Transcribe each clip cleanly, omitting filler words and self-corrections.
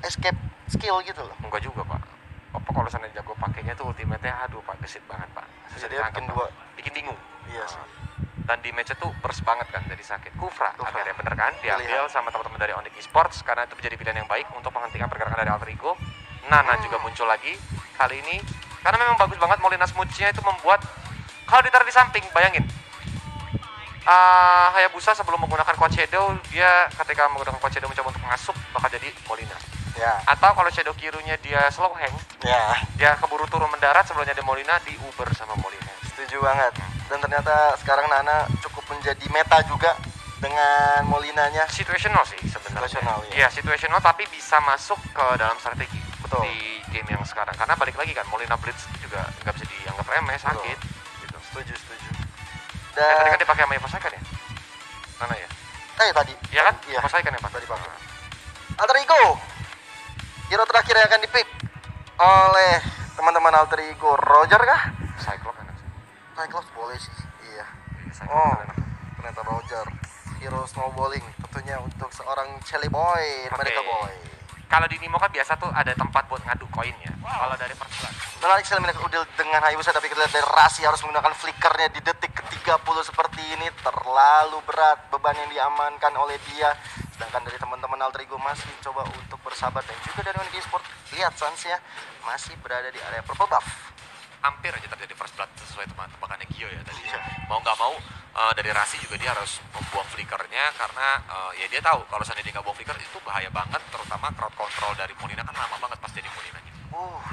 escape skill gitu loh. Enggak juga pak. Apa kalau sana jago pakainya tuh ultimate-nya aduh pak gesit banget pak. Susah Dia ditangkap, bikin Pak. dua. Bikin bingung. Iya sih. Dan di match tuh burst banget kan, jadi sakit. Kufra akhirnya bener kan diambil Pilihan. sama teman-teman dari Onyx Esports karena itu menjadi pilihan yang baik untuk menghentikan pergerakan dari Alter Ego. Nana juga muncul lagi kali ini karena memang bagus banget Molina Smooch-nya itu membuat kalau ditaruh di samping, bayangin Hayabusa sebelum menggunakan Quad Shadow, dia ketika menggunakan Quad Shadow mencoba untuk masuk bakal jadi Molina. Ya. Atau kalau Shadow Kirunya dia slow hang, Ya. dia keburu turun mendarat sebelumnya ada Molina, di Uber sama Molina. Setuju banget. Dan ternyata sekarang Nana cukup menjadi meta juga dengan Molinanya. Situational sih sebenarnya. Situational, ya. Iya, situational tapi bisa masuk ke dalam strategi. Betul. Di game yang sekarang. Karena balik lagi kan, Molina Blitz itu juga nggak bisa dianggap remeh, sakit. Gitu. Setuju. Tadi kan Dan dipakai sama Evosai kan ya? Mana ya? tadi. Iya kan? Iya. Evosai kan yang Tadi pakai. Alter Ego. Hero terakhir yang akan dipick oleh teman-teman Alter Ego. Roger kah? Cyclops enak sih. Cyclops boleh sih. Iya. Cyclops Oh, enak. ternyata Roger. Hero snowballing tentunya untuk seorang Chelly Boy, mereka boy. Kalau di Nimo kan biasa tuh ada tempat buat ngadu koin ya. Kalau dari first blood. Menarik sekali melihat Udil dengan Hayabusa, tapi kita lihat dari Rasi harus menggunakan flickernya di detik ke-30 seperti ini. Terlalu berat beban yang diamankan oleh dia. Sedangkan dari teman-teman Alter Ego masih coba untuk bersabar. Dan juga dari Onyx Esports, lihat Sans-nya masih berada di area purple buff. Hampir aja terjadi first blood sesuai tebakannya Gio ya tadi. Mau nggak mau dari Rasi juga dia harus membuang flickernya karena ya dia tahu kalau seandainya dia nggak buang flicker itu bahaya banget, terutama crowd control dari Molina kan lama banget pas jadi Molina gitu.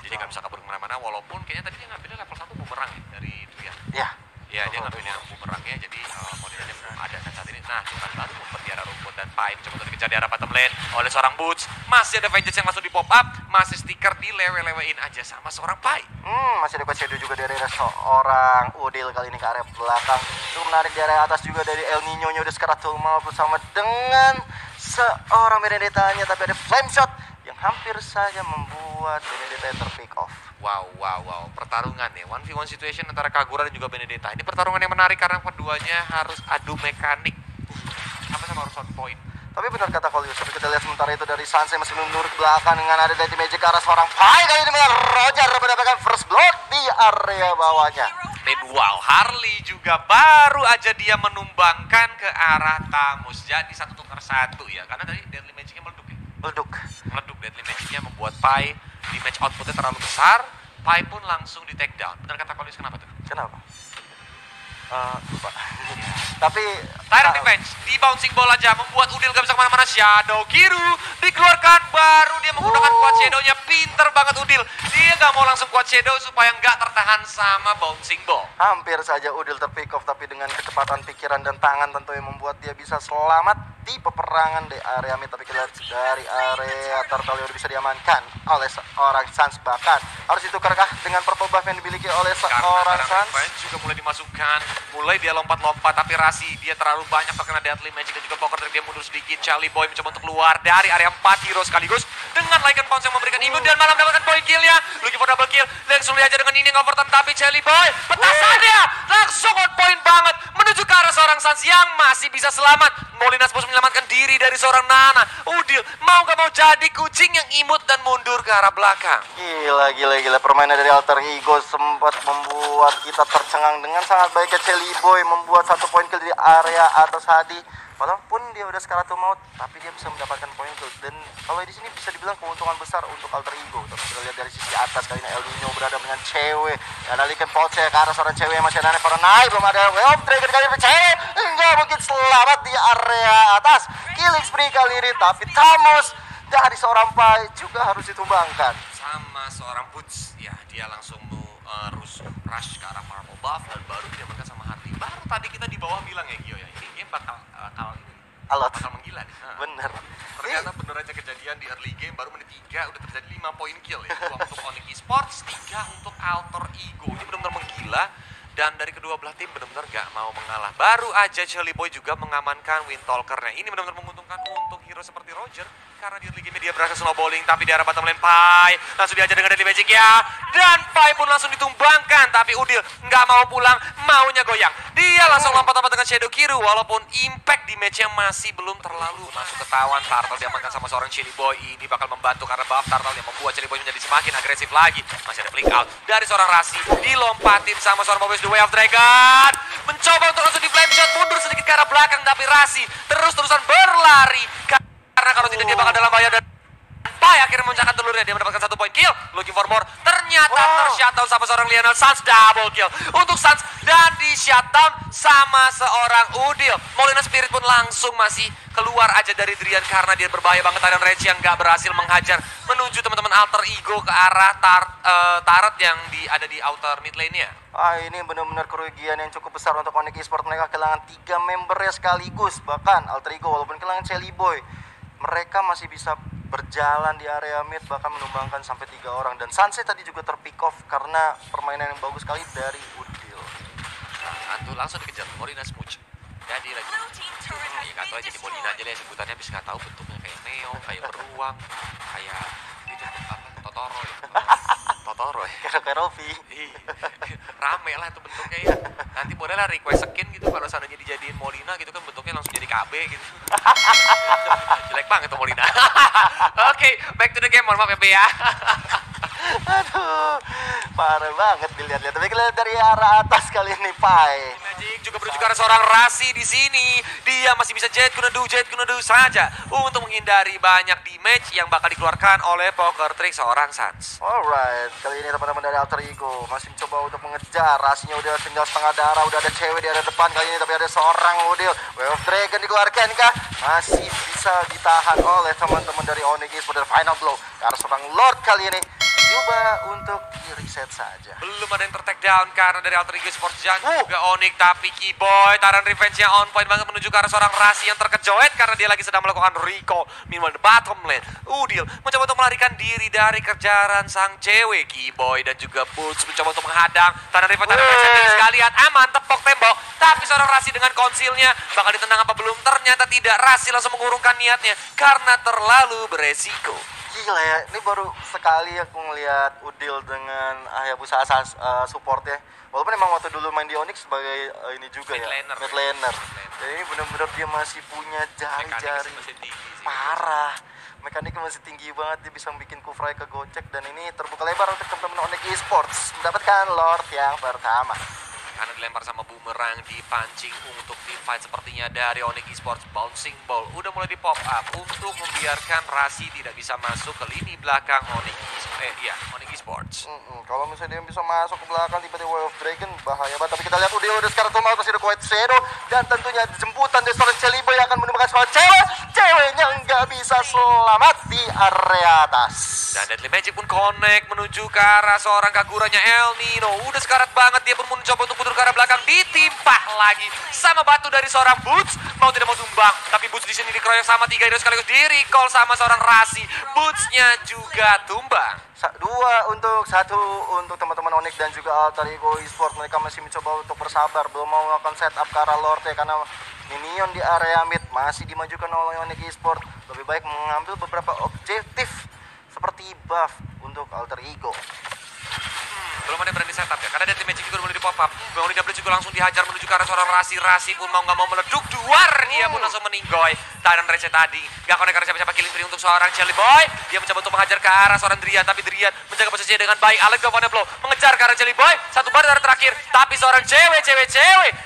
Jadi nggak bisa kabur kemana-mana walaupun kayaknya tadi dia ngambilnya level 1 bumerang ya dari itu ya. Ya. Ya dia ngambilnya bumerangnya jadi Molinanya belum ada kan saat ini. Nah cuman baru membuat di arah rumput dan Pipe coba untuk dikejar di arah bottom lane oleh seorang Boots. Masih ada Vengeance yang langsung di pop up, masih stiker dilewe-lewein aja sama seorang Pipe. Masih ada Quad Shadow juga dari area seorang Udil kali ini ke area belakang. Itu menarik di area atas juga dari El Nino-nya udah Skaratul mau bersama dengan seorang Benedetta-nya, tapi ada flame shot yang hampir saja membuat Benedetta terpick off. Wow. Pertarungan ya, 1v1 situation antara Kagura dan juga Benedetta. Ini pertarungan yang menarik karena keduanya harus adu mekanik. Sama-sama harus on point. Tapi benar kata Kolius, tapi kita lihat sementara itu dari Sanse masih menurut belakang dengan ada Dirty Magic ke arah seorang Pai. Kali ini dengan Roger mendapatkan first blood di area bawahnya. Meanwhile, Harley juga baru aja dia menumbangkan ke arah Tamus. Jadi 1-1 ya, karena tadi Deadly Magic-nya meleduk ya. Meleduk Deadly Magic-nya membuat Pai di match output-nya terlalu besar. Pai pun langsung di take down. Benar kata Kolius, kenapa tuh? Kenapa? Lupa. Tapi Tyrant Revenge di bouncing ball aja membuat Udil gak bisa kemana-mana. Shadow Kiru dikeluarkan, baru dia menggunakan Quad Shadow-nya. Pinter banget Udil, dia gak mau langsung Quad Shadow supaya gak tertahan sama bouncing ball. hampir saja Udil terpick off, tapi dengan kecepatan pikiran dan tangan tentu yang membuat dia bisa selamat di peperangan di area mid. Tapi kita lihat dari area Turtle bisa diamankan oleh seorang Sans, bahkan harus ditukarkah dengan purple buff yang dimiliki oleh seorang Sans. Revenge juga mulai dimasukkan, mulai dia lompat-lompat, tapi Rasi dia terlalu banyak terkena Deadly Magic dan juga Poker Trick, dia mundur sedikit. Charlie Boy mencoba untuk keluar dari area 4 hero sekaligus dengan Lycan Pounce yang memberikan immune dan malah mendapatkan point kill-nya. Looking for double kill, langsung aja dengan ini overturn, tapi Charlie Boy petasannya langsung on point banget menuju ke arah seorang Sans yang masih bisa selamat. Molina Spurs menyelamatkan diri dari seorang Nana. Udil mau gak mau jadi kucing yang imut dan mundur ke arah belakang. Gila. Permainan dari Alter Ego sempat membuat kita tercengang dengan sangat baiknya Chelly Boy membuat 1 poin kill di area atas Hadi. Walaupun dia udah Skaratul Maut, tapi dia bisa mendapatkan poin kill. Dan kalau di sini bisa dibilang keuntungan besar untuk Alter Ego. Tapi kita lihat dari sisi atas kali ini El Nino berada dengan cewek. Dan Lycan Pounce ke arah seorang cewek yang masih ada for naik. Belum ada wave trigger kali ini cewek. Enggak mungkin selamat di area atas. Killing spree kali ini, tapi Tamus dari seorang Pai juga harus ditumbangkan. Sama seorang Boots, ya dia langsung rush ke arah Marble Buff dan baru diamankan sama Harley. Baru tadi kita di bawah bilang ya Gio ya, ini game bakal Alot. bakal menggila nih. Bener. Ternyata bener aja kejadian di early game, baru menit 3 udah terjadi 5 poin kill ya. 2 untuk Onyx Esports, 3 untuk Alter Ego. Ini benar-benar menggila. Dan dari kedua belah tim benar-benar gak mau mengalah. Baru aja Chelly Boy juga mengamankan Windtalker-nya. Ini benar-benar menguntungkan untuk hero seperti Roger. karena di early game dia berhasil snowballing, tapi di arah bottom lane Pai langsung diajar dengan Deadly Magic ya, dan Pai pun langsung ditumbangkan, tapi Udil nggak mau pulang, maunya goyang. Dia langsung lompat-lompat dengan Shadow Kiru, walaupun impact di match-nya masih belum terlalu masuk ketahuan. Turtle diamankan sama seorang Chili Boy, ini bakal membantu karena buff Turtle yang membuat Chili Boy menjadi semakin agresif lagi. Masih ada blink out dari seorang Rasi, dilompatin sama seorang Mobile The Way of Dragon, mencoba untuk langsung di flame shot, mundur sedikit ke arah belakang, tapi Rasi terus-terusan berlari karena kalau tidak dia bakal dalam bahaya. Dan Pai akhirnya memecahkan telurnya, dia mendapatkan 1 point kill. Looking for more, ternyata tershutdown sama seorang Lionel Sans, double kill untuk Sans, dan di shutdown sama seorang Udil. Molina Spirit pun langsung masih keluar aja dari Drian karena dia berbahaya banget. Dan Reci yang gak berhasil menghajar menuju teman-teman Alter Ego ke arah turret yang ada di outer mid lane-nya. Ini benar-benar kerugian yang cukup besar untuk Onyx Esports. Mereka kehilangan 3 membernya sekaligus. Bahkan Alter Ego walaupun kehilangan Shelly Boy, mereka masih bisa berjalan di area mid, bahkan menumbangkan sampai 3 orang. Dan Sunset tadi juga terpick off karena permainan yang bagus sekali dari Udil. Satu langsung dikejar Molina Smooch. Jadi lagi ya gak tau aja jadi Molina aja lah sebutannya, habis gak tahu bentuknya kayak Neo, kayak beruang, kayak itu apa, Totoro ya. Totoro ya. Kayak Rofi. Rame lah itu bentuknya ya. Nanti boleh lah request skin gitu kalau seandainya dijadiin Molina gitu kan, bentuknya langsung jadi KB gitu. Jelek banget tuh Molina. Oke, back to the game, mohon maaf ya, Be ya. Aduh, parah banget dilihat-lihat. Tapi kita lihat dari arah atas kali ini, Pai. Magic juga menuju ke arah seorang Rasi di sini. Dia masih bisa jet gonna do saja untuk menghindari banyak damage yang bakal dikeluarkan oleh Poker Trick seorang Sans. Alright, kali ini teman-teman dari Alter Ego masih mencoba untuk mengejar. Rasinya udah tinggal setengah darah, udah ada cewek di area depan kali ini, tapi ada seorang Udil. Way of Dragon dikeluarkan kah? Masih bisa ditahan oleh teman-teman dari Onyx Esports. Final blow karena seorang Lord kali ini coba untuk di-reset saja. Belum ada yang ter-take down karena dari Alter Ego Sports dan juga Onyx, tapi Keyboy taran revenge-nya on point banget menuju ke arah seorang Rasi yang terkejoet karena dia lagi sedang melakukan recall. Meanwhile the bottom lane, Udil mencoba untuk melarikan diri dari kejaran sang cewek. Keyboy dan juga Boots mencoba untuk menghadang. Taran revenge tinggi sekali, aman, tepok tembok. Tapi seorang Rasi dengan konsilnya bakal ditendang apa belum? Ternyata tidak. Rasi langsung mengurungkan niatnya karena terlalu beresiko. Gila ya, ini baru sekali aku ngeliat Udil dengan Hayabusa support ya. Walaupun emang waktu dulu main di Onyx sebagai ini juga mid laner. Dan ini benar-benar dia masih punya jari-jari parah. Mekaniknya masih tinggi banget, dia bisa bikin Kufray kegocek. Dan ini terbuka lebar untuk teman-teman Onyx Esports mendapatkan Lord yang pertama. Karena dilempar sama Boomerang, dipancing untuk team fight sepertinya dari Onyx Esports. Bouncing ball udah mulai di pop up untuk membiarkan Rasi tidak bisa masuk ke lini belakang Onyx Esports. Kalau misalnya dia bisa masuk ke belakang tiba-tiba Way of Dragon bahaya banget. Tapi kita lihat udah sekarang tuh masih ada Quiet Shadow, dan tentunya jemputan dari seorang Shelly Boy akan menemukan seorang ceweknya nggak bisa selamat di area atas. Dan Deadly Magic pun connect menuju ke arah seorang Kaguranya El Nino. Udah sekarat banget, dia pun mencoba untuk mundur ke arah belakang, ditimpa lagi sama batu dari seorang Boots. Mau tidak mau tumbang, tapi Boots di sini dikeroyok sama 3 hero sekaligus, di-recall sama seorang Rasi. Bootsnya juga tumbang. 2 untuk 1 untuk teman-teman Onyx dan juga Alter Ego Esports. Mereka masih mencoba untuk bersabar, belum mau melakukan setup ke arah Lord ya, karena minion di area mid masih dimajukan oleh Onyx Esports. Lebih baik mengambil beberapa objektif seperti buff untuk Alter Ego. Belum ada berani setup ya, karena Deadly Magic juga mulai di pop up. Molina Blade juga langsung dihajar menuju ke arah seorang Rasi. Rasi pun mau nggak mau meleduk, duar dia pun langsung meninggoy. Tahan receh tadi, gak connect karena siapa-siapa, killing free untuk seorang Shelly Boy. Dia mencoba untuk mengajar ke arah seorang Drian, tapi Drian menjaga posisinya dengan baik. Alex Gavone Blow mengejar ke arah Shelly Boy, satu bar dari terakhir, tapi seorang cewek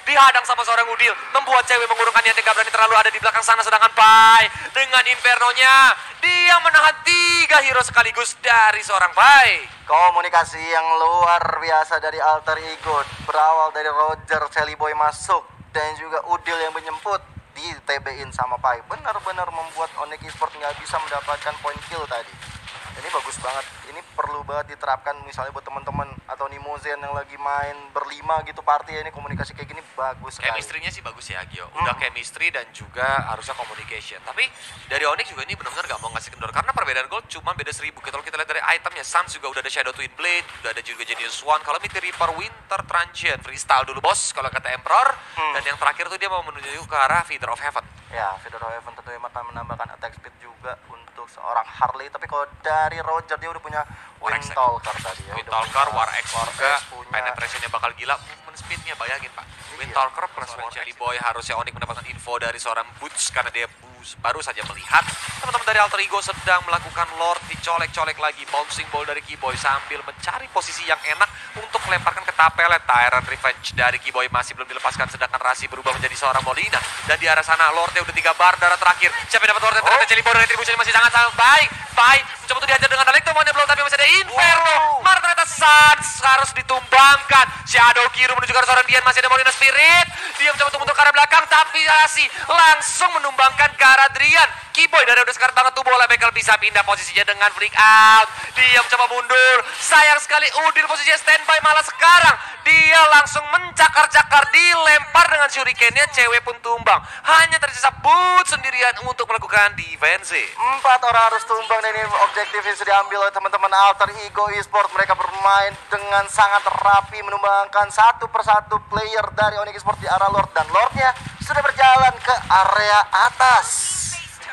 dihadang sama seorang Udil, membuat cewek mengurungkan niatnya, gak berani terlalu ada di belakang sana. Sedangkan Pai dengan Inferno-nya, dia menahan 3 hero sekaligus dari seorang Pai. Komunikasi yang luar biasa dari Alter Ego, berawal dari Roger, Shelly Boy masuk, dan juga Udil yang menyemput, di TB-in sama Pai. Benar-benar membuat Onyx Esports nggak bisa mendapatkan point kill tadi. Ini bagus banget, ini perlu banget diterapkan misalnya buat teman-teman atau Nimozen yang lagi main berlima gitu party, ini komunikasi kayak gini bagus sekali. Chemistry-nya sih bagus ya Gio, udah chemistry dan juga harusnya communication. Tapi dari Onyx juga ini benar-benar gak mau ngasih kendor, karena perbedaan gold cuma beda 1000. Kalau kita lihat dari itemnya, Sans juga udah ada Shadow Twin Blade, udah ada juga Genius One. Kalau Mythic Reaper Winter Transient, freestyle dulu bos kalau kata Emperor. Dan yang terakhir tuh dia mau menuju ke arah Feather of Heaven. Ya, Fedor Heaven tentunya akan menambahkan attack speed juga untuk seorang Harley. Tapi kalau dari Roger dia udah punya Windtalker tadi ya. Windtalker, War X juga, punya. penetrationnya bakal gila, movement speednya bayangin Pak. Windtalker plus War Jelly Boy, harusnya Onyx mendapatkan info dari seorang Boots karena dia baru saja melihat teman-teman dari Alter Ego sedang melakukan Lord, dicolek-colek lagi bouncing ball dari Keyboy sambil mencari posisi yang enak untuk melemparkan ke Tapelet. Tyrant Revenge dari Keyboy masih belum dilepaskan, sedangkan Rasi berubah menjadi seorang Molina, dan di arah sana Lordnya udah 3 bar darah terakhir. Siapa yang dapat Lordnya? Ternyata Jelly Boy, retribution masih sangat-sangat baik. Mencoba untuk dihajar dengan Electromagnet Blow, tapi masih ada Inferno. Mar ternyata Sans harus ditumbangkan. Shadow Kiru menuju ke arah seorang Dian, masih ada Molina Spirit. Dia mencoba untuk mundur ke arah belakang, tapi Rasi langsung menumbangkan ke arah Drian. Keyboy dari udah sekarat banget tuh bola, Bekel bisa pindah posisinya dengan freak out. Dia mencoba mundur, sayang sekali Udil posisinya standby, malah sekarang dia langsung mencakar-cakar, dilempar dengan shurikennya, cewek pun tumbang. Hanya tersisa Boots sendirian untuk melakukan defense. 4 orang harus tumbang, dan ini objektif yang sudah diambil oleh teman-teman Alter Ego Esports. Mereka bermain dengan sangat rapi, menumbangkan satu persatu player dari Onyx Esports di arah Lord, dan Lordnya sudah berjalan ke area atas.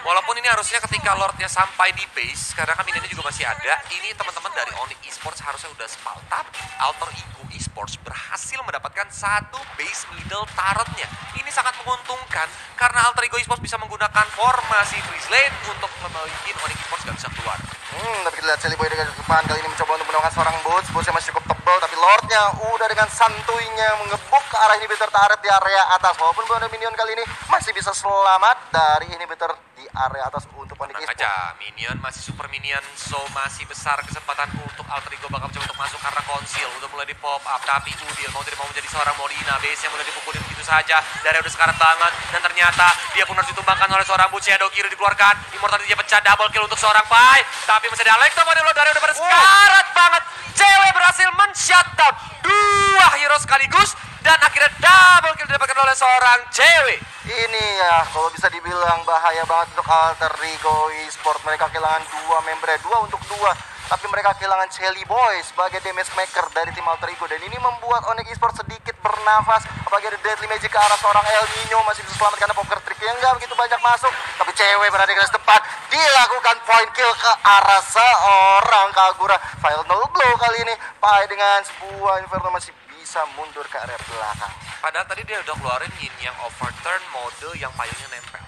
Walaupun ini harusnya ketika Lordnya sampai di base, karena kan minionnya juga masih ada, ini teman-teman dari Onyx Esports harusnya udah spal. Tapi Alter Ego Esports berhasil mendapatkan satu base middle turretnya. Ini sangat menguntungkan karena Alter Ego Esports bisa menggunakan formasi freeze lane untuk membuat Onyx Esports gak bisa keluar. Tapi kita lihat Jelly Boy dari depan kali ini mencoba untuk menemukan seorang Boots. Bootsnya masih cukup tebal, tapi Lordnya udah dengan santuinya mengebuk ke arah inhibitor turret di area atas. Walaupun belum ada minion kali ini, masih bisa selamat dari inhibitor di area atas untuk Onyx Esports. Aja, minion masih super minion, so masih besar kesempatan untuk Alter Ego bakal mencoba untuk masuk karena konsil udah mulai di pop up. Tapi Udil mau tidak mau menjadi seorang Molina, base-nya mulai dipukulin begitu saja. Dari udah sekarat banget, dan ternyata dia pun harus ditumbangkan oleh seorang Boots. Shadow Kiru dikeluarkan, Immortality dia pecah, double kill untuk seorang Pai. Tapi masih ada Electromagnet Blow dari udah pada sekarat banget. Cewek berhasil men-shutdown 2 hero sekaligus, dan akhirnya double kill didapatkan oleh seorang cewek. Ini ya, kalau bisa dibilang bahaya banget untuk Alter Ego Esports. Mereka kehilangan 2 member, 2 untuk 2. Tapi mereka kehilangan Jelly Boy sebagai damage maker dari tim Alter Ego. Dan ini membuat Onyx Esports sedikit bernafas. Apalagi ada Deadly Magic ke arah seorang El Nino, masih bisa selamat karena poker trick yang nggak begitu banyak masuk. Tapi cewek berada di garis depan, dilakukan point kill ke arah seorang Kagura. Final blow kali ini, Pai dengan sebuah Inferno masih bisa mundur ke area belakang. Padahal tadi dia udah keluarin yin yang overturn mode yang payungnya nempel,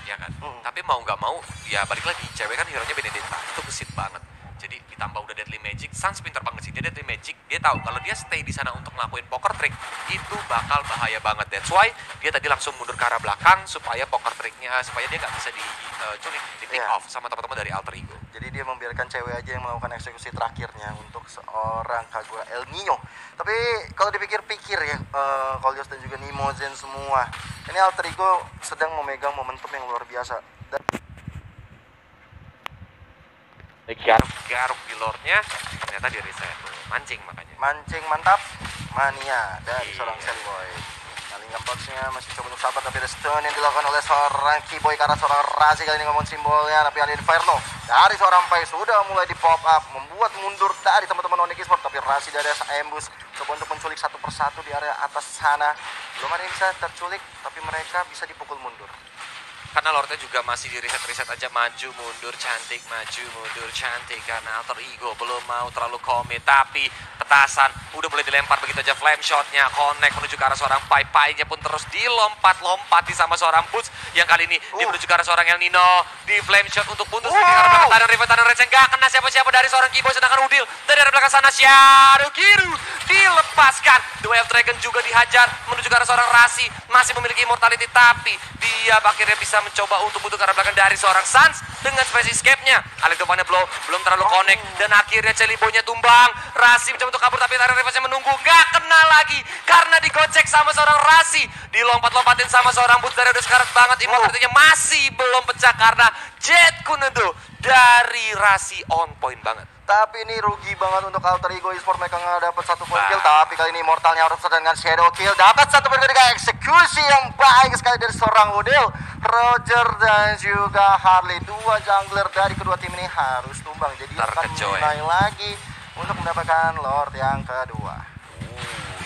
ya kan? Tapi mau nggak mau, ya balik lagi, cewek kan hero-nya Benedetta, itu gesit banget. Jadi ditambah udah Deadly Magic, Sans pinter banget sih, dia Deadly Magic, dia tahu kalau dia stay di sana untuk ngelakuin poker trick, itu bakal bahaya banget. That's why dia tadi langsung mundur ke arah belakang supaya poker tricknya, supaya dia nggak bisa diculik, di pick off sama teman-teman dari Alter Ego. Jadi dia membiarkan cewek aja yang melakukan eksekusi terakhirnya untuk seorang Kagura El Nino. Tapi kalau dipikir-pikir ya, Kolyos dan juga Nimozen semua, ini Alter Ego sedang memegang momentum yang luar biasa. Dan garuk di Lordnya, ternyata di reset. Mancing makanya. mancing mantap, mania dari seorang Jelly Boy. Kali boxnya masih coba untuk sabar, tapi ada stun yang dilakukan oleh seorang Keyboy karena seorang Razi kali ini ngomong simbolnya. Tapi ada Inferno dari seorang Pai sudah mulai di pop up, membuat mundur dari teman-teman Onyx Esports. Tapi Razi dari ambush coba untuk menculik satu persatu di area atas sana. Belum ada yang bisa terculik, tapi mereka bisa dipukul mundur. Karena Lordnya juga masih di reset aja, maju mundur cantik, maju mundur cantik. Karena Alter Ego belum mau terlalu komit, tapi petasan udah boleh dilempar begitu aja. Flame shotnya connect menuju ke arah seorang Pai-Pai-nya pun terus dilompat-lompati sama seorang Boots. Yang kali ini dia menuju ke arah seorang El Nino, di flame shot untuk putus. Di arah belakang Taran Rivet, Taran Red nggak kena siapa-siapa dari seorang Keyboy. Sedangkan Udil dari arah belakang sana, Shadow Kiru dilepaskan. The Wave Dragon juga dihajar menuju ke arah seorang Rasi, masih memiliki immortality, tapi dia akhirnya bisa mencoba untuk butuh ke arah belakang dari seorang Sans dengan space escape-nya. Electromagnet Blow belum terlalu connect, dan akhirnya Jelly Boy-nya tumbang. Rasi mencoba untuk kabur, tapi Taran Rivet menunggu, nggak kena lagi karena digocek sama seorang Rasi. Dilompat-lompatin sama seorang Boots dari udah sekarat banget. Immortality-nya masih belum pecah karena Jet Kunodo dari Rasi on point banget. Tapi ini rugi banget untuk Alter Ego Esports, mereka nggak dapat satu point kill. Tapi kali ini Immortalnya harus dengan Shadow Kill, dapat satu point kill. Eksekusi yang baik sekali dari seorang Udil, Roger dan juga Harley. Dua jungler dari kedua tim ini harus tumbang, jadi akan mulai lagi untuk mendapatkan Lord yang kedua.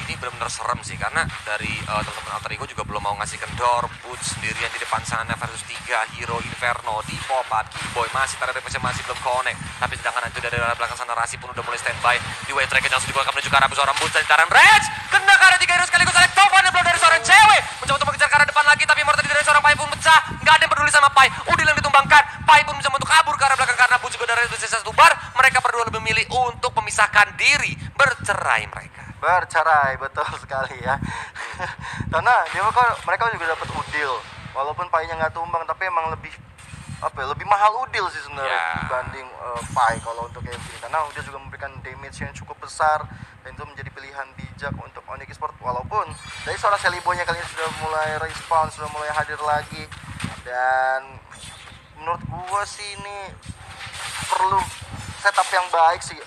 Ini benar-benar serem sih, karena dari teman-teman Alter Ego juga belum mau ngasih kendor. Boots sendirian di depan sana versus 3 hero Inferno di pop up. Keyboy masih tarik refleksnya masih belum connect, tapi sedangkan itu dari arah belakang sana Rasi pun udah mulai standby di wave track langsung dibuka menuju ke arah seorang Boots dan taran Rage kena ke arah 3 hero sekaligus oleh Tovan yang belum dari seorang cewek mencoba untuk mengejar ke arah depan lagi, tapi Immortal dari seorang Pai pun pecah. Nggak ada yang peduli sama Pai, Udil yang ditumbangkan. Pai pun bisa untuk kabur ke arah belakang karena Boots juga dari satu bar. Mereka berdua lebih memilih untuk memisahkan diri, bercerai mereka. Bercerai, betul sekali ya. Karena mereka juga dapat Udil, walaupun Pai-nya nggak tumbang, tapi emang lebih lebih mahal Udil sih sebenarnya dibanding Pai kalau untuk game ini, karena Udil juga memberikan damage yang cukup besar dan itu menjadi pilihan bijak untuk Onyx Esports. Walaupun dari seorang Shelly Boy-nya kali ini sudah mulai respawn, sudah mulai hadir lagi, dan menurut gua sih ini perlu setup yang baik sih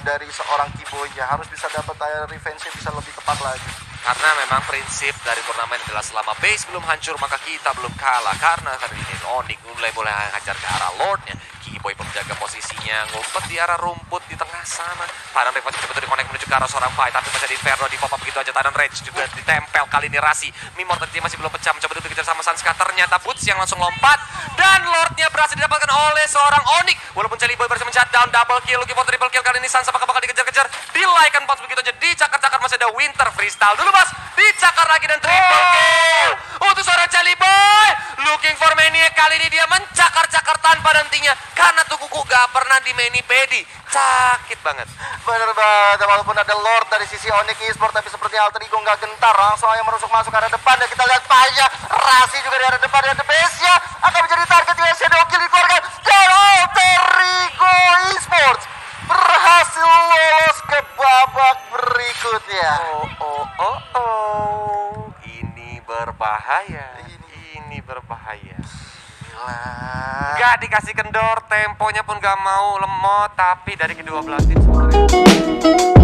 dari seorang Keyboy-nya, harus bisa dapat revenge-nya bisa lebih tepat lagi. Karena memang prinsip dari turnamen adalah selama base belum hancur maka kita belum kalah. Karena kali ini Onyx mulai ngajar ke arah Lord-nya. Keyboy menjaga posisinya, ngumpet di arah rumput di tengah sana. Taran Rage coba di-connect menuju ke arah seorang Pai, tapi masih ada Inferno di pop-up begitu aja. Taran Rage juga ditempel, kali ini Rasi. Mimor tadi masih belum pecah, mencoba untuk dikejar sama Sanska. Ternyata Boots yang langsung lompat, dan Lord-nya berhasil didapatkan oleh seorang Onyx. Walaupun Jelly Boy berhasil men-shutdown, double kill, looking for triple kill. Kali ini Sansa bakal dikejar-kejar, di Lycan Bounce begitu aja, dicakar-cakar. Masih ada Winter Freestyle dulu Mas, dicakar lagi dan triple kill untuk seorang Jelly Boy. Looking for Maniac, kali ini dia mencakar-cakar tanpa hentinya, karena tuh kuku gak pernah di mani-pedi. Sakit banget. Bener banget, walaupun ada Lord dari sisi Onyx Esports, tapi seperti Alter Ego nggak gentar, langsung aja masuk ke arah depan. Dan kita lihat Pai-nya, Rasi juga di arah depan, dan The Base-nya akan menjadi target yang shadow kill dikeluarkan. Dan Alter Ego Esports berhasil lolos ke babak berikutnya. Ini berbahaya. Ini berbahaya. Gila. Gak dikasih kendor, temponya pun gak mau lemot, tapi dari kedua belah tim sebenarnya